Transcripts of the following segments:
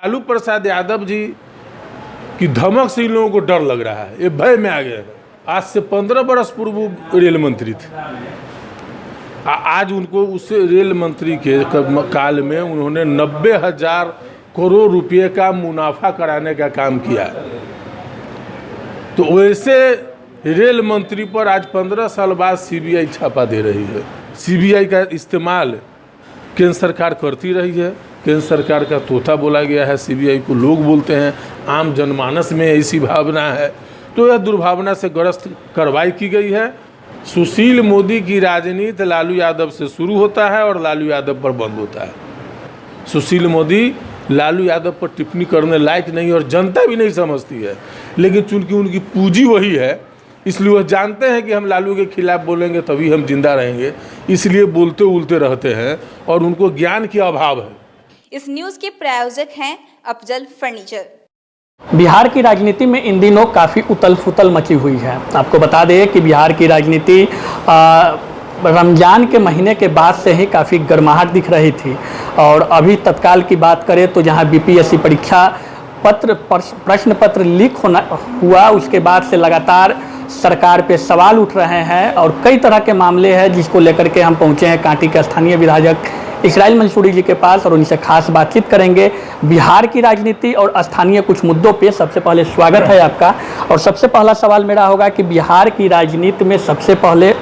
लालू प्रसाद यादव जी की धमक से इन लोगों को डर लग रहा है, ये भय में आ गए हैं। आज से 15 बरस पूर्व रेल मंत्री थे, आज उनको उस रेल मंत्री के काल में उन्होंने 90,000 करोड़ रुपए का मुनाफा कराने का काम किया। तो वैसे रेल मंत्री पर आज 15 साल बाद सीबीआई छापा दे रही है। सीबीआई का इस्तेमाल केंद्र सरकार करती रही है, केंद्र सरकार का तोता बोला गया है सीबीआई को, लोग बोलते हैं, आम जनमानस में ऐसी भावना है। तो यह दुर्भावना से ग्रस्त कार्रवाई की गई है। सुशील मोदी की राजनीति लालू यादव से शुरू होता है और लालू यादव पर बंद होता है। सुशील मोदी लालू यादव पर टिप्पणी करने लायक नहीं और जनता भी नहीं समझती है, लेकिन चूंकि उनकी पूंजी वही है, इसलिए वह जानते हैं कि हम लालू के खिलाफ बोलेंगे तभी हम जिंदा रहेंगे, इसलिए बोलते उलते रहते हैं और उनको ज्ञान की अभाव है। इस न्यूज़ के प्रायोजक हैं अफजल फर्नीचर। बिहार की राजनीति में इन दिनों काफ़ी उथल पुथल मची हुई है। आपको बता दें कि बिहार की राजनीति रमज़ान के महीने के बाद से ही काफ़ी गर्माहट दिख रही थी और अभी तत्काल की बात करें तो जहां बीपीएससी परीक्षा प्रश्न पत्र लीक हुआ, उसके बाद से लगातार सरकार पे सवाल उठ रहे हैं और कई तरह के मामले हैं जिसको लेकर के हम पहुंचे हैं कांटी के स्थानीय विधायक इसराइल मंसूरी जी के पास और उनसे खास बातचीत करेंगे बिहार की राजनीति और स्थानीय कुछ मुद्दों पे। सबसे पहले स्वागत है आपका और सबसे पहला सवाल मेरा होगा कि बिहार की राजनीति में सबसे पहले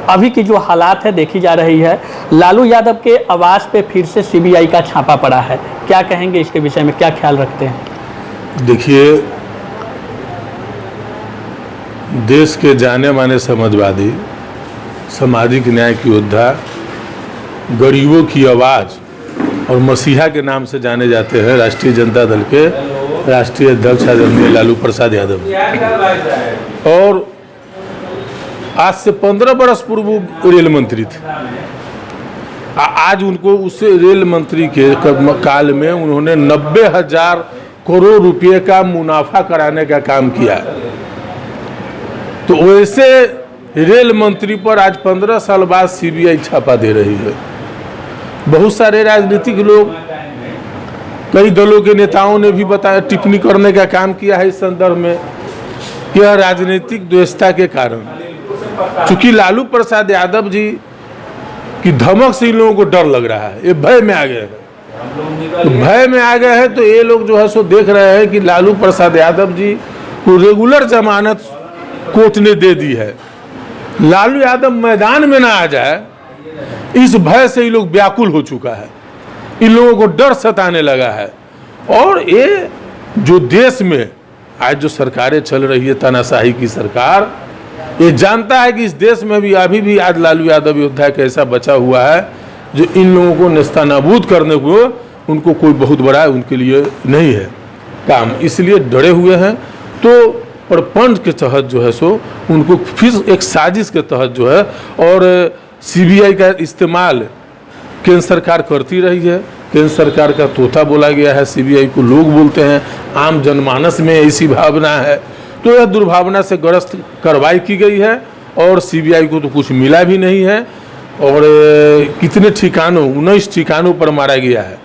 अभी की जो हालात है देखी जा रही है, लालू यादव के आवास पे फिर से सीबीआई का छापा पड़ा है, क्या कहेंगे इसके विषय में, क्या ख्याल रखते हैं? देखिए, देश के जाने माने समाजवादी, सामाजिक न्याय की योद्धा, गरीबों की आवाज़ और मसीहा के नाम से जाने जाते हैं राष्ट्रीय जनता दल के राष्ट्रीय अध्यक्ष आदरणीय लालू प्रसाद यादव। और आज से 15 बरस पूर्व रेल मंत्री थे, आज उनको उस रेल मंत्री के काल में उन्होंने 90,000 करोड़ रुपए का मुनाफा कराने का काम किया। तो वैसे रेल मंत्री पर आज 15 साल बाद सीबीआई छापा दे रही है। बहुत सारे राजनीतिक लोग, कई दलों के नेताओं ने भी बताया, टिप्पणी करने का काम किया है इस संदर्भ में कि यह राजनीतिक द्वेषता के कारण, चूंकि लालू प्रसाद यादव जी की धमक से इन लोगों को डर लग रहा है, ये भय में आ गए हैं। तो भय में आ गए हैं तो ये लोग जो है सो देख रहे हैं कि लालू प्रसाद यादव जी को रेगुलर जमानत कोर्ट ने दे दी है, लालू यादव मैदान में ना आ जाए, इस भय से ये लोग व्याकुल हो चुका है, इन लोगों को डर सताने लगा है। और ये जो देश में आज जो सरकारें चल रही है, तानाशाही की सरकार, ये जानता है कि इस देश में भी अभी भी आज लालू यादव योद्धा एक ऐसा बचा हुआ है जो इन लोगों को नेस्तनाबूद करने को उनको कोई बहुत बड़ा उनके लिए नहीं है काम, इसलिए डरे हुए हैं। तो प्रपंच के तहत जो है सो उनको फिर एक साजिश के तहत जो है, और सीबीआई का इस्तेमाल केंद्र सरकार करती रही है, केंद्र सरकार का तोता बोला गया है सीबीआई को, लोग बोलते हैं, आम जनमानस में ऐसी भावना है। तो यह दुर्भावना से ग्रस्त कार्रवाई की गई है और सीबीआई को तो कुछ मिला भी नहीं है और कितने ठिकानों 19 ठिकानों पर मारा गया है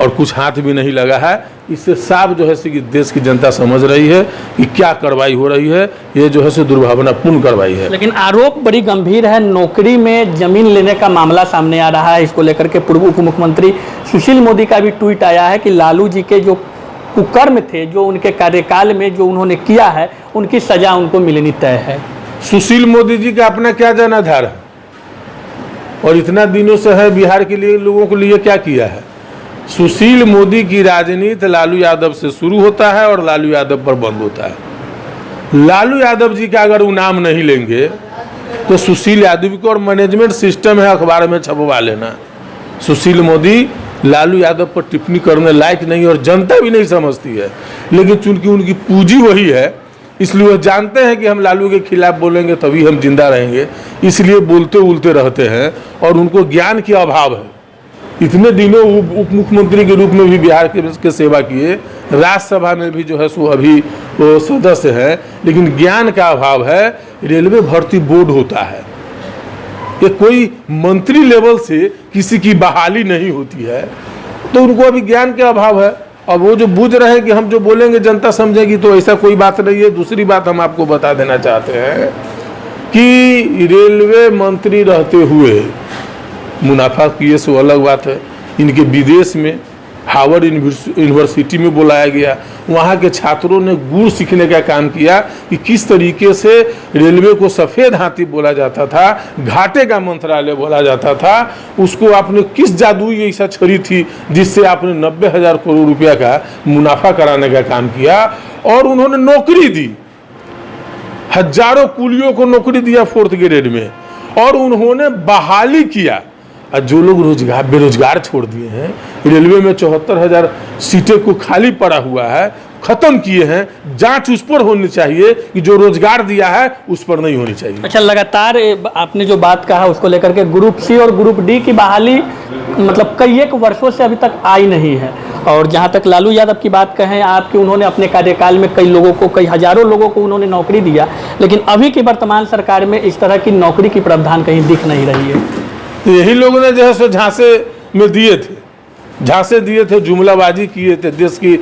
और कुछ हाथ भी नहीं लगा है। इससे साफ जो है कि देश की जनता समझ रही है कि क्या कार्रवाई हो रही है, ये जो है सो दुर्भावनापूर्ण कार्रवाई है। लेकिन आरोप बड़ी गंभीर है, नौकरी में जमीन लेने का मामला सामने आ रहा है। इसको लेकर के पूर्व उप मुख्यमंत्री सुशील मोदी का भी ट्वीट आया है कि लालू जी के जो कुकर्म थे, जो उनके कार्यकाल में जो उन्होंने किया है, उनकी सजा उनको मिलनी तय है। सुशील मोदी जी का अपना क्या जनाधार है और इतना दिनों से है बिहार के लिए, लोगों के लिए क्या किया है। सुशील मोदी की राजनीति लालू यादव से शुरू होता है और लालू यादव पर बंद होता है। लालू यादव जी का अगर वो नाम नहीं लेंगे तो सुशील यादव को, और मैनेजमेंट सिस्टम है अखबार में छपवा लेना, सुशील मोदी लालू यादव पर टिप्पणी करने लायक नहीं और जनता भी नहीं समझती है, लेकिन चूंकि उनकी पूंजी वही है, इसलिए वह जानते हैं कि हम लालू के खिलाफ बोलेंगे तभी हम जिंदा रहेंगे, इसलिए बोलते उलते रहते हैं और उनको ज्ञान की अभाव है। इतने दिनों उप मुख्यमंत्री के रूप में भी बिहार के सेवा किए, राज्यसभा में भी जो है सो अभी वो सदस्य है, लेकिन ज्ञान का अभाव है। रेलवे भर्ती बोर्ड होता है, ये कोई मंत्री लेवल से किसी की बहाली नहीं होती है, तो उनको अभी ज्ञान के अभाव है। अब वो जो बूझ रहे हैं कि हम जो बोलेंगे जनता समझेगी, तो ऐसा कोई बात नहीं है। दूसरी बात हम आपको बता देना चाहते हैं कि रेलवे मंत्री रहते हुए मुनाफा किए सो अलग बात है। इनके विदेश में हार्वर्ड यूनिवर्सिटी में बुलाया गया, वहाँ के छात्रों ने गुर सीखने का काम किया कि किस तरीके से रेलवे को सफ़ेद हाथी बोला जाता था, घाटे का मंत्रालय बोला जाता था। उसको आपने किस जादुई ऐसा छड़ी थी जिससे आपने 90,000 करोड़ रुपया का मुनाफा कराने का काम किया, और उन्होंने नौकरी दी, हजारों कुलियों को नौकरी दिया 4th ग्रेड में, और उन्होंने बहाली किया। और जो लोग बेरोजगार छोड़ दिए हैं, रेलवे में 74,000 सीटें को खाली पड़ा हुआ है, खत्म किए हैं। जांच उस पर होनी चाहिए कि जो रोजगार दिया है उस पर नहीं होनी चाहिए। अच्छा, लगातार आपने जो बात कहा उसको लेकर के ग्रुप सी और ग्रुप डी की बहाली मतलब कई एक वर्षों से अभी तक आई नहीं है। और जहां तक लालू यादव की बात कहें आपकी, उन्होंने अपने कार्यकाल में कई लोगों को, कई हजारों लोगों को उन्होंने नौकरी दिया, लेकिन अभी की वर्तमान सरकार में इस तरह की नौकरी की प्रावधान कहीं दिख नहीं रही है। तो यही लोगों ने जो है सो झांसे में दिए थे, झांसे दिए थे, जुमलाबाजी किए थे देश की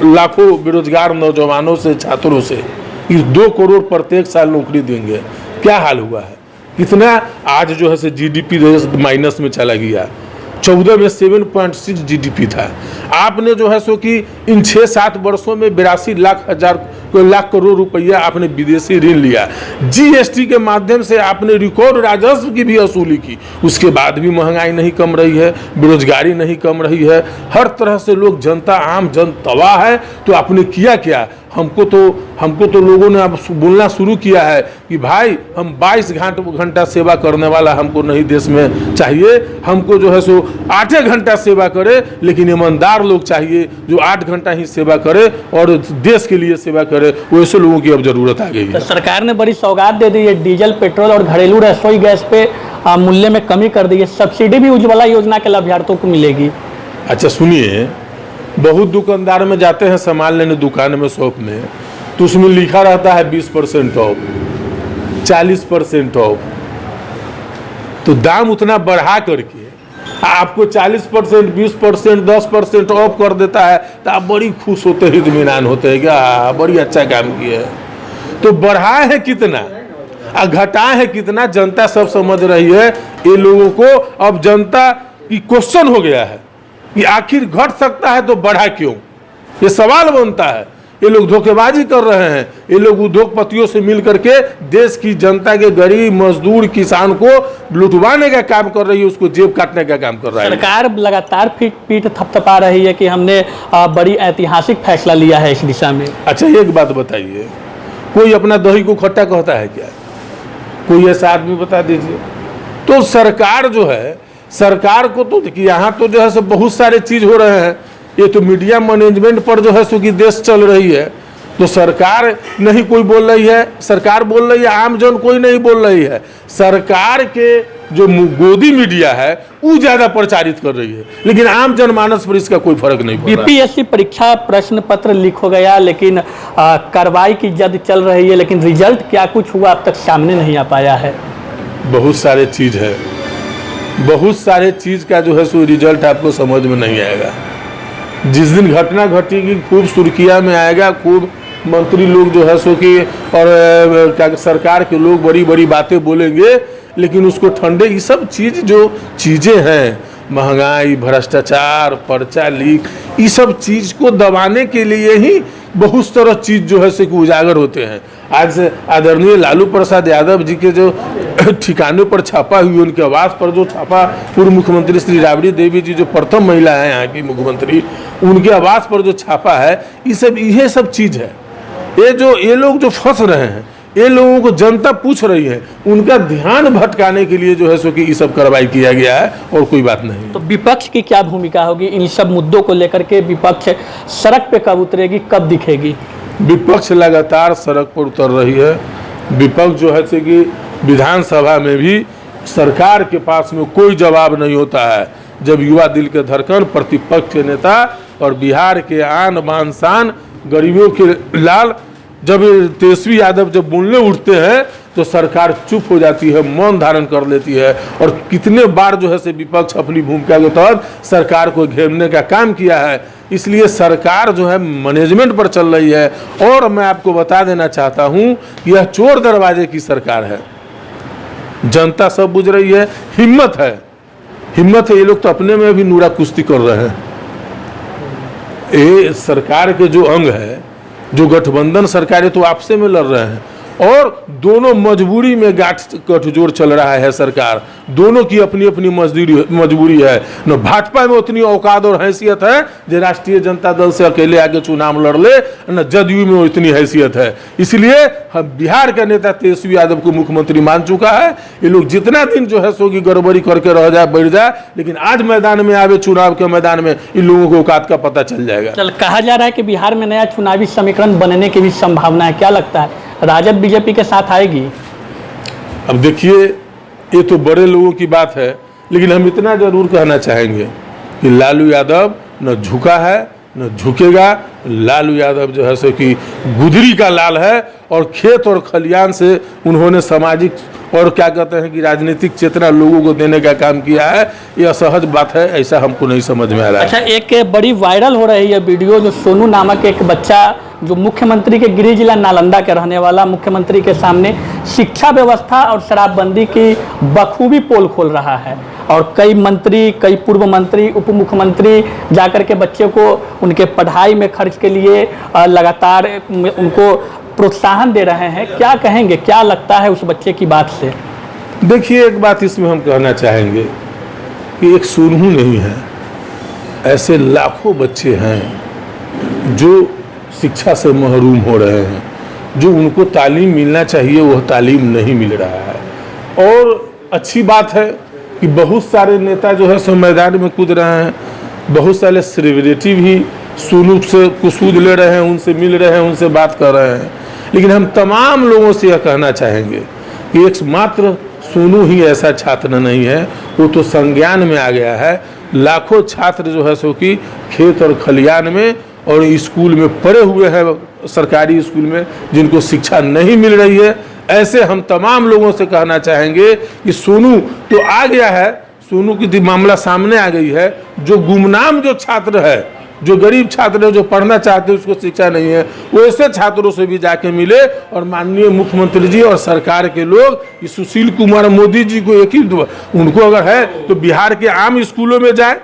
लाखों बेरोजगार नौजवानों से, छात्रों से, कि 2 करोड़ प्रत्येक साल नौकरी देंगे। क्या हाल हुआ है, कितना आज जो है सो जीडीपी माइनस में चला गया। 14 में 7.6 जीडीपी था। आपने जो है सो कि इन 6-7 वर्षों में 82 लाख करोड़ रुपया आपने विदेशी ऋण लिया। जीएसटी के माध्यम से आपने रिकॉर्ड राजस्व की भी वसूली की। उसके बाद भी महंगाई नहीं कम रही है, बेरोजगारी नहीं कम रही है, हर तरह से लोग, जनता, आम जन तबाह है। तो आपने किया क्या? हमको तो लोगों ने अब बोलना शुरू किया है कि भाई हम 22 घंटा सेवा करने वाला हमको नहीं देश में चाहिए। हमको जो है सो 8 घंटा सेवा करे, लेकिन ईमानदार लोग चाहिए जो 8 घंटा ही सेवा करे और देश के लिए सेवा करे। वैसे लोगों की अब जरूरत आ गई है। तो सरकार ने बड़ी सौगात दे दी है, डीजल, पेट्रोल और घरेलू रसोई गैस पे मूल्य में कमी कर दी है। सब्सिडी भी उज्ज्वला योजना के लाभार्थियों को मिलेगी। अच्छा सुनिए, बहुत दुकानदार में जाते हैं सामान लेने, दुकान में, शॉप में, तो उसमें लिखा रहता है 20% ऑफ, 40% ऑफ। तो दाम उतना बढ़ा करके आपको 40%, 20%, 10% ऑफ कर देता है, तो आप बड़ी खुश होते हैं, इत्मीनान होते हैं, क्या बड़ी अच्छा काम किया है। तो बढ़ा है कितना और घटा है कितना, जनता सब समझ रही है। ये लोगों को अब जनता की क्वेश्चन हो गया है कि आखिर घट सकता है तो बढ़ा क्यों, ये सवाल बनता है। ये लोग धोखेबाजी कर रहे हैं। ये लोग उद्योगपतियों से मिल करके देश की जनता के गरीब, मजदूर, किसान को लुटवाने का काम कर रही है, उसको जेब काटने का काम कर रहा है। सरकार लगातार पीठ थपथपा रही है कि हमने बड़ी ऐतिहासिक फैसला लिया है इस दिशा में। अच्छा, एक बात बताइए, कोई अपना दही को खट्टा कहता है क्या? कोई ऐसा आदमी बता दीजिए। तो सरकार जो है, सरकार को तो देखिए, यहाँ तो जो है सो बहुत सारे चीज हो रहे हैं। ये तो मीडिया मैनेजमेंट पर जो है सो कि देश चल रही है। तो सरकार नहीं कोई बोल रही है, सरकार बोल रही है, आम जन कोई नहीं बोल रही है। सरकार के जो गोदी मीडिया है वो ज्यादा प्रचारित कर रही है, लेकिन आम जनमानस पर इसका कोई फर्क नहीं पड़ रहा। बीपीएससी परीक्षा प्रश्न पत्र लीक हो गया, लेकिन कार्रवाई की जद चल रही है, लेकिन रिजल्ट क्या कुछ हुआ अब तक सामने नहीं आ पाया है। बहुत सारे चीज है, बहुत सारे चीज का जो है सो रिजल्ट आपको समझ में नहीं आएगा। जिस दिन घटना घटेगी खूब सुर्खिया में आएगा, खूब मंत्री लोग जो है सो कि और क्या सरकार के लोग बड़ी बड़ी बातें बोलेंगे, लेकिन उसको ठंडे, ये सब चीज़ जो चीज़ें हैं, महंगाई, भ्रष्टाचार, पर्चा लीक, ये सब चीज़ को दबाने के लिए ही बहुत सारा चीज़ जो है सो कि उजागर होते हैं। आज आदरणीय लालू प्रसाद यादव जी के जो ठिकानों पर छापा हुई, उनके आवास पर जो छापा, पूर्व मुख्यमंत्री श्री राबड़ी देवी जी जो प्रथम महिला है यहाँ की मुख्यमंत्री, उनके आवास पर जो छापा है, ये सब चीज़ है। ये लोग जो फंस रहे हैं, ये लोगों को जनता पूछ रही है, उनका ध्यान भटकाने के लिए जो है सो कि ये सब कार्रवाई किया गया है, और कोई बात नहीं। तो विपक्ष की क्या भूमिका होगी इन सब मुद्दों को लेकर के? विपक्ष सड़क पे कब उतरेगी, कब दिखेगी? विपक्ष लगातार सड़क पर उतर रही है। विपक्ष जो है कि विधानसभा में भी सरकार के पास में कोई जवाब नहीं होता है। जब युवा दिल के धड़कन, प्रतिपक्ष के नेता और बिहार के आन बान शान, गरीबों के लाल जब तेजस्वी यादव जब बोलने उठते हैं तो सरकार चुप हो जाती है, मौन धारण कर लेती है। और कितने बार जो है से विपक्ष अपनी भूमिका के तहत सरकार को घेरने का काम किया है। इसलिए सरकार जो है मैनेजमेंट पर चल रही है। और मैं आपको बता देना चाहता हूं कि यह चोर दरवाजे की सरकार है। जनता सब बुझ रही है, हिम्मत है, हिम्मत है। ये लोग तो अपने में भी नूरा कुश्ती कर रहे हैं। ये सरकार के जो अंग है, जो गठबंधन सरकार है, तो आपसे में लड़ रहे हैं और दोनों मजबूरी में गठजोड़ चल रहा है सरकार। दोनों की अपनी अपनी मजबूरी है। न भाजपा में उतनी औकात और हैसियत है जो राष्ट्रीय जनता दल से अकेले आगे चुनाव लड़ ले, न जदयू में उतनी हैसियत है। इसलिए हम बिहार का नेता तेजस्वी यादव को मुख्यमंत्री मान चुका है। ये लोग जितना दिन जो है सो की गड़बड़ी करके रह जाए, बैठ जाए, लेकिन आज मैदान में आवे, चुनाव के मैदान में इन लोगों को औकात का पता चल जाएगा। चल, कहा जा रहा है कि बिहार में नया चुनावी समीकरण बनने की भी संभावना है, क्या लगता है राजद बीजेपी के साथ आएगी? अब देखिए, ये तो बड़े लोगों की बात है, लेकिन हम इतना जरूर कहना चाहेंगे कि लालू यादव न झुका है न झुकेगा। लालू यादव जो है सो कि गुदरी का लाल है और खेत और खलियान से उन्होंने सामाजिक और क्या कहते हैं कि राजनीतिक चेतना लोगों को देने का काम किया है। यह असहज बात है, ऐसा हमको नहीं समझ में आ रहा है। अच्छा, एक बड़ी वायरल हो रही है वीडियो, जो सोनू नामक एक बच्चा जो मुख्यमंत्री के गृह जिला नालंदा के रहने वाला, मुख्यमंत्री के सामने शिक्षा व्यवस्था और शराबबंदी की बखूबी पोल खोल रहा है। और कई मंत्री, कई पूर्व मंत्री, उप मुख्यमंत्री जाकर के बच्चे को उनके पढ़ाई में खर्च के लिए लगातार उनको प्रोत्साहन दे रहे हैं। क्या कहेंगे, क्या लगता है उस बच्चे की बात से? देखिए, एक बात इसमें हम कहना चाहेंगे कि एक सोनू नहीं है, ऐसे लाखों बच्चे हैं जो शिक्षा से महरूम हो रहे हैं, जो उनको तालीम मिलना चाहिए वह तालीम नहीं मिल रहा है। और अच्छी बात है कि बहुत सारे नेता जो है सो मैदान में कूद रहे हैं, बहुत सारे सेलिब्रिटी भी सोनू से कुसूद ले रहे हैं, उनसे मिल रहे हैं, उनसे बात कर रहे हैं। लेकिन हम तमाम लोगों से यह कहना चाहेंगे कि एकमात्र सोनू ही ऐसा छात्र नहीं है, वो तो संज्ञान में आ गया है। लाखों छात्र जो है सो कि खेत और खलियान में और स्कूल में पढ़े हुए हैं, सरकारी स्कूल में, जिनको शिक्षा नहीं मिल रही है। ऐसे हम तमाम लोगों से कहना चाहेंगे कि सोनू तो आ गया है, सोनू की मामला सामने आ गई है। जो गुमनाम जो छात्र है, जो गरीब छात्र है, जो पढ़ना चाहते हैं, उसको शिक्षा नहीं है, वो ऐसे छात्रों से भी जाके मिले। और माननीय मुख्यमंत्री जी और सरकार के लोग इस सुशील कुमार मोदी जी को एक ही उनको अगर है तो बिहार के आम स्कूलों में जाए।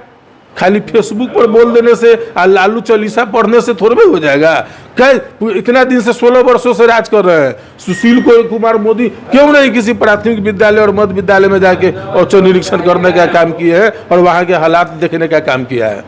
खाली फेसबुक पर बोल देने से और लालू चालीसा पढ़ने से थोड़े हो जाएगा। कई इतना दिन से 16 वर्षों से राज कर रहे हैं। सुशील कुमार मोदी क्यों नहीं किसी प्राथमिक विद्यालय और मध्य विद्यालय में जाके औचक निरीक्षण करने का काम किए हैं और वहाँ के हालात देखने का काम किया है।